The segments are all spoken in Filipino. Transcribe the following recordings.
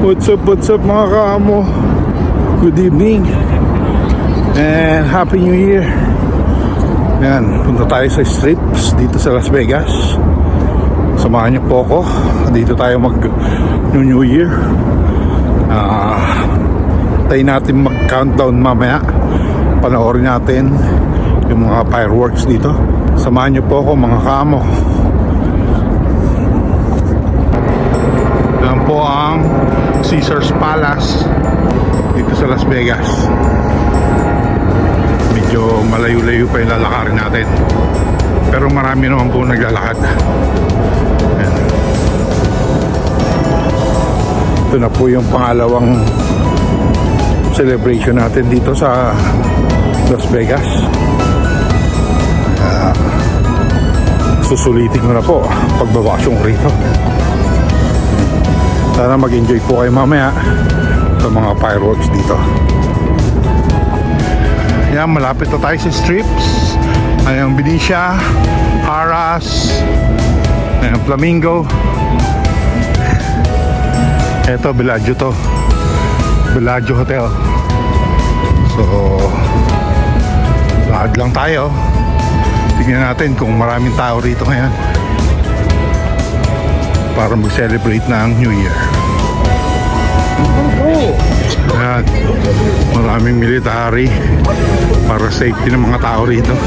What's up mga kaamo? Good evening and Happy New Year. Yan, punta tayo sa strips dito sa Las Vegas. Samahan niyo po ako. Dito tayo mag New Year. Tayo natin mag countdown mamaya. Panoorin natin yung mga fireworks dito. Samahan niyo po ako mga kaamo. Yan po ang Caesars Palace dito sa Las Vegas. Medyo malayo-layo pa yung lalakarin natin, pero marami naman po naglalakad. Ayan. Ito na po yung pangalawang celebration natin dito sa Las Vegas. Susulitin ko na po pagbabaksyong rito. Sana mag-enjoy po kayo mamaya sa mga fireworks dito. Yan, malapit na tayo sa strips. Ayan, Benicia, Harrah's, ayan, Flamingo. Eto, Bellagio to. Bellagio Hotel. So, lakad lang tayo. Tingnan natin kung maraming tao rito ngayon para mag-celebrate ng New Year. At maraming military para safety ng mga tao rito.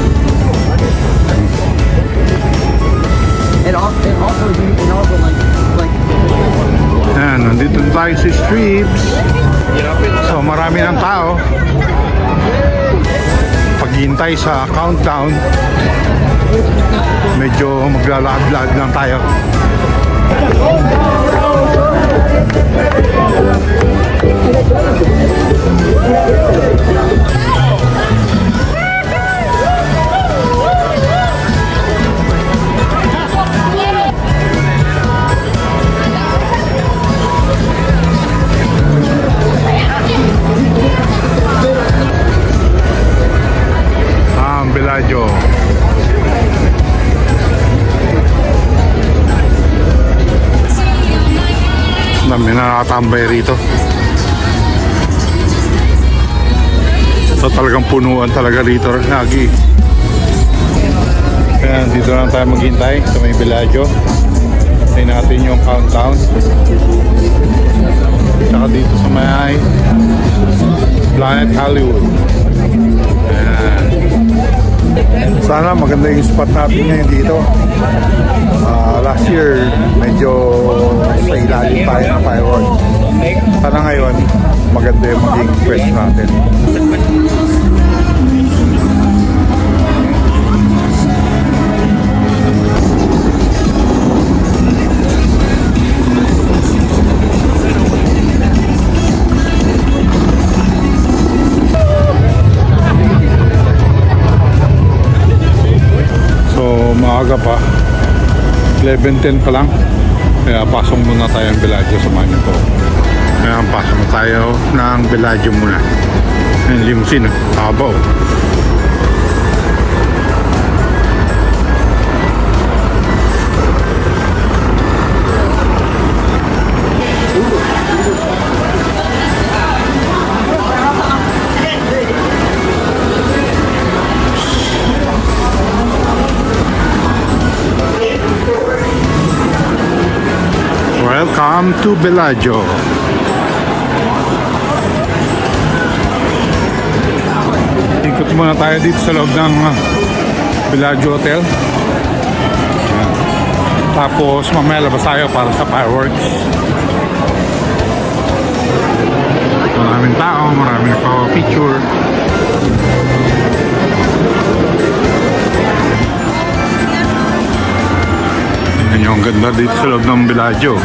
Yan, nandito tayo sa strips. So marami ng tao. Paghihintay sa countdown, medyo maglalakad-lakad lang tayo. Bellagio. Dami na nakatambay rito. So talagang punuan talaga rito lagi. Ayan, dito lang tayo maghintay sa may Bellagio. Tayo natin yung countdown. Saka dito sa may Planet Hollywood. Ayan. Sana maganda yung spot natin ngayon dito. Last year medyo sa ilalim tayo ng fireworks. Sana ngayon maganda yung maging quest natin. Maaga pa, 11:10 pa lang, kaya pasok muna tayo ng Bellagio. Samahan niyo po. Kaya pasok tayo ng Bellagio muna. Yung limousine, tabaw. Welcome to Bellagio. Ikot muna tayo dito sa loob ng Bellagio Hotel. Tapos mamaya labas tayo para sa fireworks. Maraming tao, maraming nagpa-picture. Ang ganda dito sa loob ng Bellagio.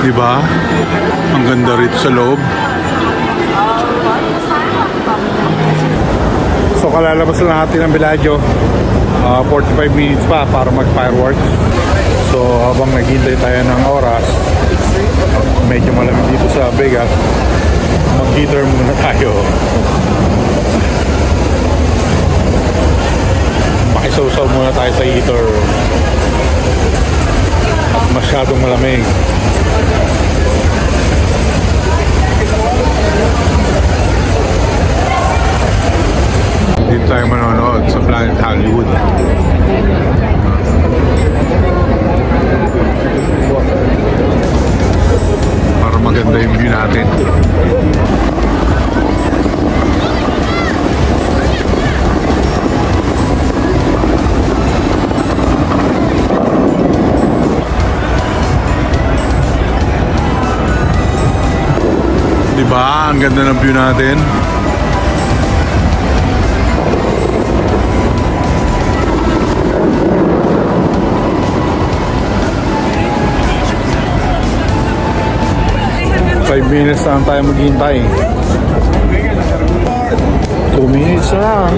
Diba? Ang ganda rito sa loob. So kalalabas na natin ng Bellagio. 45 minutes pa para mag-fireworks. So habang naghintay tayo ng oras, medyo malamig dito sa Vegas, mag-heater muna tayo. Makisaw-saw muna tayo sa heater. Masyadong malamig. Dito tayo manonood sa Planet Hollywood. Para maganda yung view natin. Diba? Ang ganda ng view natin. Five minutes lang tayo maghintay. 2 minutes lang.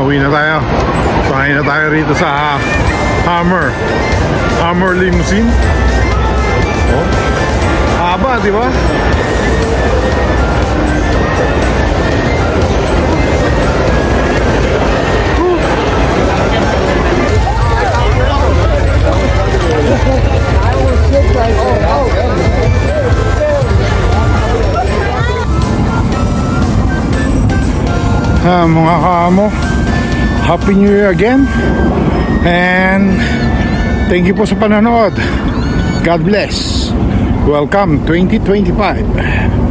Uwi na tayo. Sakay na tayo rito sa Hummer Limousine. Oh. Haba, di ba? Mga kaamo, Happy New Year again, and thank you po sa panonood. God bless. Welcome 2025.